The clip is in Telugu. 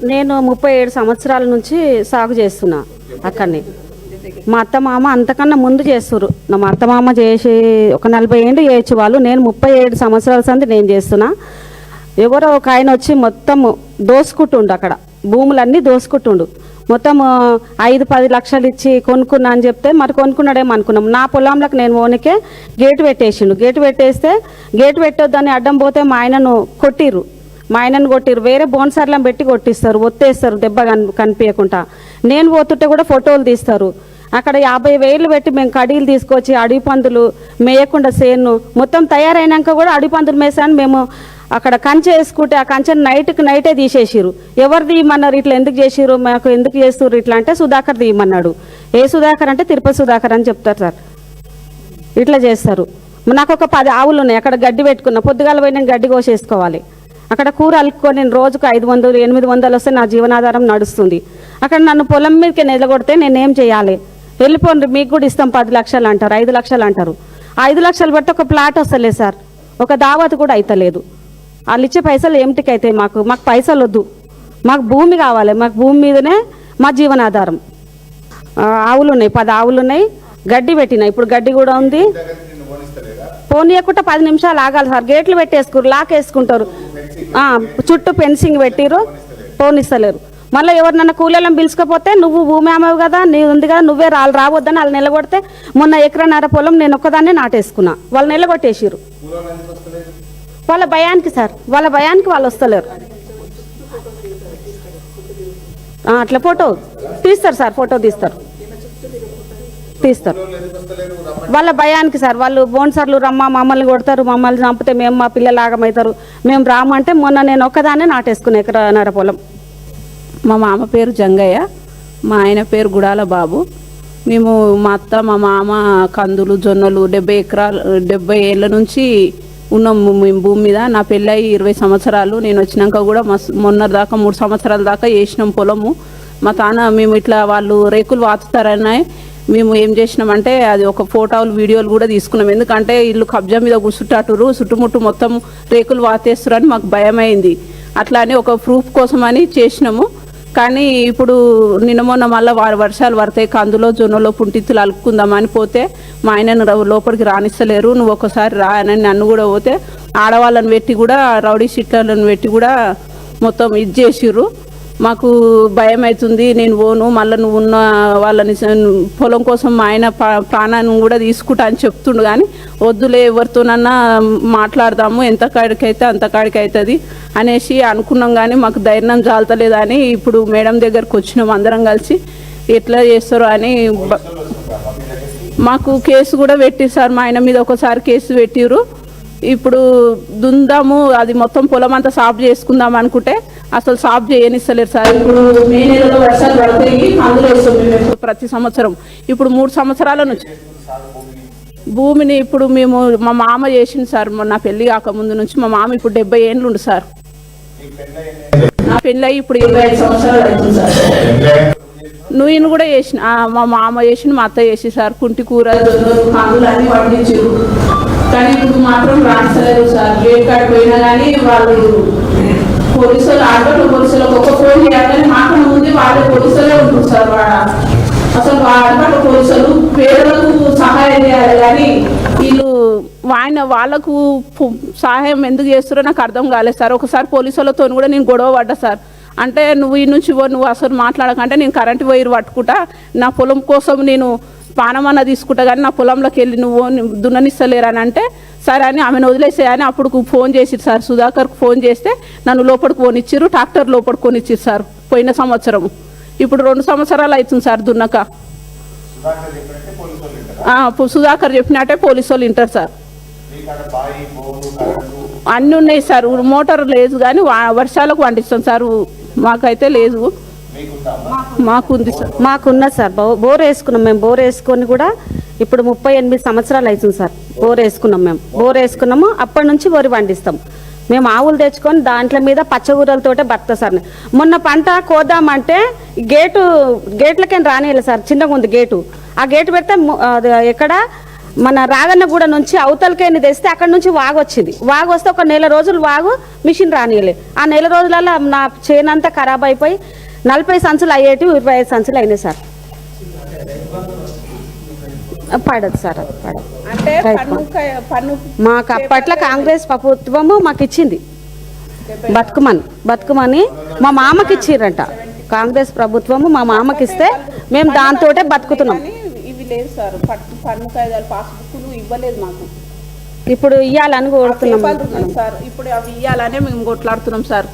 నేను 37 సంవత్సరాల నుంచి సాగు చేస్తున్నా అక్కడనే. మా అత్తమామ అంతకన్నా ముందు చేస్తున్నారు. మా అత్తమామ చేసి ఒక 40 ఏళ్ళు చేయొచ్చు వాళ్ళు. నేను 37 సంవత్సరాల సంది నేను చేస్తున్నా. ఎవరో ఒక ఆయన వచ్చి మొత్తం దోసుకుంటుండు, అక్కడ భూములన్నీ దోసుకుంటుండు. మొత్తం 5-10 లక్షలు ఇచ్చి కొనుక్కున్నా అని చెప్తే మరి కొనుక్కున్నాడేమో అనుకున్నాం. నా పొలంలోకి నేను ఓనికే గేటు పెట్టేసిండు. గేటు పెట్టేస్తే గేటు పెట్టొద్దని అడ్డం పోతే మా ఆయనను కొట్టిర్రు. వేరే బోన్సర్లను పెట్టి కొట్టిస్తారు, ఒత్తేస్తారు దెబ్బ కనిపించకుండా. నేను పోతుంటే కూడా ఫోటోలు తీస్తారు. అక్కడ 50,000 పెట్టి మేము కడీలు తీసుకొచ్చి అడవి పందులు మేయకుండా సేను మొత్తం తయారైనాక కూడా అడవి పందులు మేసాను. మేము అక్కడ కంచె వేసుకుంటే ఆ కంచెను నైటే తీసేసిరు. ఎవరు తీయమన్నారు, ఇట్లా ఎందుకు చేసిరు, మాకు ఎందుకు చేస్తున్నారు ఇట్లా అంటే సుధాకర్ తీయమన్నాడు. ఏ సుధాకర్ అంటే తిరుపతి సుధాకర్ అని చెప్తారు సార్. ఇట్లా చేస్తారు. నాకు ఒక 10 ఆవులు ఉన్నాయి. అక్కడ గడ్డి పెట్టుకున్నా, పొద్దుగాల పోయి నేను గడ్డి కోసేసుకోవాలి. అక్కడ కూర అలుక్కొని నేను రోజుకు 500-800 వస్తే నా జీవనాధారం నడుస్తుంది. అక్కడ నన్ను పొలం మీదకి నిలగొడితే నేనేం చేయాలి? వెళ్ళిపోండి, మీకు కూడా ఇస్తాం 10 లక్షలు అంటారు, 5 లక్షలు అంటారు. 5 లక్షలు పెట్టి ఒక ప్లాట్ వస్తలేదు సార్, ఒక దావత్ కూడా అవుతలేదు. వాళ్ళు ఇచ్చే పైసలు ఏమిటికి అవుతాయి? మాకు పైసలు వద్దు, మాకు భూమి కావాలి. మాకు భూమి మీదనే మా జీవనాధారం. ఆవులు ఉన్నాయి, 10 ఆవులు ఉన్నాయి. గడ్డి పెట్టినా, ఇప్పుడు గడ్డి కూడా ఉంది. పోనీయకుండా 10 నిమిషాలు ఆగాలి సార్. గేట్లు పెట్టేసుకురు, లాక్ వేసుకుంటారు, చుట్టూ ఫెన్సింగ్ పెట్టిరు, పోనిస్తలేరు. మళ్ళీ ఎవరినన్నా కూలీలను పిలుచుకపోతే నువ్వు భూమి అమ్మవు కదా, నీ ఉంది కదా, నువ్వే రావద్దని వాళ్ళు నిలగొడితే మొన్న 1.5 ఎకరాల పొలం నేను ఒక్కదాన్నే నాటేసుకున్నా. వాళ్ళు నిలగొట్టేసిరు వాళ్ళ భయానికి సార్, వాళ్ళ భయానికి వాళ్ళు వస్తలేరు. అట్లా ఫోటో తీస్తారు సార్, ఫోటో తీస్తారు వాళ్ళ భయానికి సార్. వాళ్ళు బోన్సర్లు మమ్మల్ని కొడతారు, మమ్మల్ని చంపితే మేము మా పిల్లలు ఆగమవుతారు, మేము రామంటే మొన్న నేను ఒక్కదాన్నే నాటేసుకున్నా 1.5 ఎకరాల పొలం. మా మామ పేరు జంగయ్య, మా ఆయన పేరు గుడాల బాబు. మేము మా అత్త మా మామ కందులు జొన్నలు 70 ఏళ్ళ నుంచి ఉన్నాము మేము భూమి మీద. నా పెళ్ళయి 20 సంవత్సరాలు. నేను వచ్చినాక కూడా మొన్న దాకా 3 సంవత్సరాల దాకా వేసినాం పొలము. మా తాన మేము ఇట్లా వాళ్ళు రేకులు వాతుతారని మేము ఏం చేసినామంటే అది ఒక ఫోటోలు వీడియోలు కూడా తీసుకున్నాం. ఎందుకంటే ఇల్లు కబ్జా మీద కూర్చుంటారు, చుట్టుముట్టు మొత్తం రేకులు వాతేస్తారని మాకు భయమైంది. అట్లా అని ఒక ప్రూఫ్ కోసం అని చేసినాము. కానీ ఇప్పుడు నిన్న మొన్న మళ్ళీ వర్షాలు పడతాయి, కందులో జొన్నలో పుంటిత్తులు అలుక్కుందామని పోతే మా ఆయనను లోపలికి రానిస్తలేరు. నువ్వు ఒకసారి రా అని నన్ను కూడా పోతే ఆడవాళ్ళని పెట్టి కూడా రౌడీ షీట్లను పెట్టి కూడా మొత్తం ఇది చేసిర్రు. మాకు భయం అవుతుంది, నేను పోను, మళ్ళీ నువ్వు ఉన్న వాళ్ళని పొలం కోసం మా ఆయన ప్రాణాన్ని కూడా తీసుకుంటా అని చెప్తుండు. కానీ వద్దులే, ఎవరితోనన్నా మాట్లాడదాము, ఎంత కాడికైతే అంత కాడికి అవుతుంది అనేసి అనుకున్నాం. కానీ మాకు ధైర్యం చాలతలేదని ఇప్పుడు మేడం దగ్గరకు వచ్చినాం అందరం కలిసి. ఎట్లా చేస్తారో అని మాకు కేసు కూడా పెట్టిరు సార్. మా ఆయన మీద ఒకసారి కేసు పెట్టిరు. ఇప్పుడు దుందాము, అది మొత్తం పొలం అంతా సాఫ్ చేసుకుందాం అనుకుంటే అసలు సాఫ్ చేయనిస్తలేరు సార్. ఇప్పుడు మే నెలలో వర్షాలు పడతాయి, అందులో వేస్తాం మేము ప్రతి సంవత్సరం. ఇప్పుడు 3 సంవత్సరాల నుంచి భూమిని ఇప్పుడు మేము మా మామ చేసింది సార్. నా పెళ్లి కాకముందు నుంచి మా మామ ఇప్పుడు 70 ఏళ్ళు ఉండు సార్. నా పెళ్ళి అయ్యి ఇప్పుడు 25 సంవత్సరాలు అవుతుంది సార్. నువ్వు కూడా చేసిన, మా మామ చేసిన, మా అత్త చేసి సార్. కుంటి కూర కందులు అన్నీ పండించారు. కానీ ఇప్పుడు మాత్రం రాణిస్తలేరు సార్. గేట్ కాడికి పోయినా కానీ వాళ్ళు పోలీసులు ఆటోలో పోలీసులకు ఒక ఫోన్ చేయాలని మాత్రం ముందు వాళ్ళే పోలీసులే ఉంటుంది సార్. అసలు ఆటోలో పోలీసులు పేదలకు సహాయం చేయాలి కానీ వీళ్ళు వాళ్ళకు సహాయం ఎందుకు చేస్తారో నాకు అర్థం కాలేదు సార్. ఒకసారి పోలీసులతో కూడా నేను గొడవ పడ్డా సార్. అంటే నువ్వు ఈ నుంచి నువ్వు అసలు మాట్లాడకంటే నేను కరెంటు వైరు పట్టుకుంటా, నా పొలం కోసం నేను పానమన్న తీసుకుంటా, కానీ నా పొలంలోకి వెళ్ళి నువ్వు దున్ననిస్తలేరని అంటే సరే అని ఆమెను వదిలేసేయని అప్పుడు ఫోన్ చేసిరు సార్. సుధాకర్కు ఫోన్ చేస్తే నన్ను లోపలికి పోనిచ్చిర్రు, ట్రాక్టర్ లోపలికి కొనిచ్చిరు సార్ పోయిన సంవత్సరం. ఇప్పుడు 2 సంవత్సరాలు అవుతుంది సార్ దున్నక. సుధాకర్ చెప్పినట్టే పోలీసు వాళ్ళు వింటారు సార్. అన్నీ ఉన్నాయి సార్. మోటార్ లేదు కానీ వర్షాలకు పండిస్తాం సార్. మాకైతే లేదు, మాకుంది సార్. మాకున్నది సార్. బోర్ వేసుకున్నాం మేము. బోర్ వేసుకొని కూడా ఇప్పుడు 38 సంవత్సరాలు అవుతుంది సార్. బోర్ వేసుకున్నాం మేము. బోర్ వేసుకున్నాము, అప్పటి నుంచి వరి పండిస్తాం మేము. ఆవులు తెచ్చుకొని దాంట్లో మీద పచ్చగూరలతోటే బతుకుతా సార్. మొన్న పంట కోద్దామంటే గేట్లకేం రానియలేదు సార్. చిన్నగా ఉంది గేటు. ఆ గేటు పెడితే ఎక్కడ మన రాగన్నగూడ నుంచి అవతలకేని తెస్తే అక్కడ నుంచి వాగు వచ్చింది. వాగు వస్తే ఒక నెల రోజులు వాగు మిషన్ రానియలే. ఆ నెల రోజులలో నా చేనంతా ఖరాబ్ అయిపోయి 40 సంచులు అయ్యేటి 25 సంచులు అయినాయి సార్. పడదు సార్, అది పడదు. అంటే పన్ను మాకు అప్పట్లో కాంగ్రెస్ ప్రభుత్వము మాకు ఇచ్చింది బతుకమని మా మామకి ఇచ్చిర్రంట. కాంగ్రెస్ ప్రభుత్వము మా మామకి ఇస్తే మేము దాంతోటే బతుకుతున్నాం. ఇవి లేదు సార్, పన్ను కాయిదాలు పాస్బుక్లు ఇవ్వలేదు మాకు. ఇప్పుడు ఇవ్వాలని కోరుతున్నాం సార్. ఇప్పుడు అవి ఇవ్వాలనే మేము కొట్లాడుతున్నాం సార్.